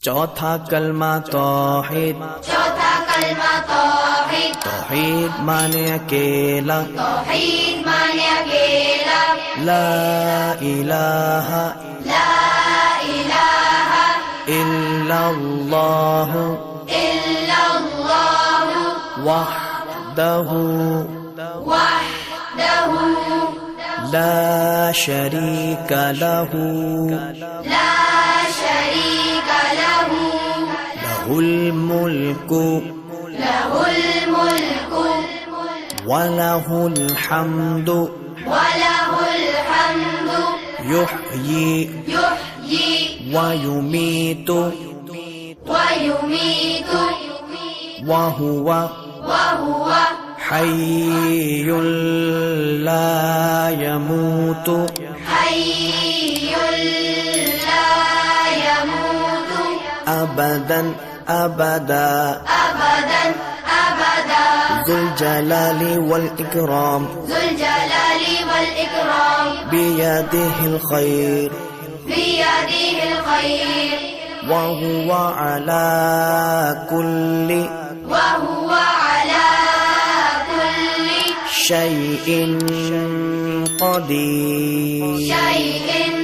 चौथा कलमा तौहीद। चौथा कलमा तौहीद। तौहीद माने अकेला। तौहीद माने अकेला। ला इलाहा ला इलाहा इल्लल्लाह इल्लल्लाह वहदहु वहदहु ला शरीका लहु ला शरीका लहु लहुल मुल्कु लहुल मुल्कु वलहुल हम्दु वलहुल हम्दु युहयी युहयी वयुमीतु वयुमीतु वहुवा वहुव हय्युल ला यमूतु हय्युल ला यमूतु अबदन अबदा अबदन अबदा ज़ुल जलाली वल इकराम ज़ुल जलाली वल इकराम बियदिहिल खैर बियदिहिल खैर वहुवा अला कुल्ली वहुव अला कुल्ली शैइन क़दीर। शैइन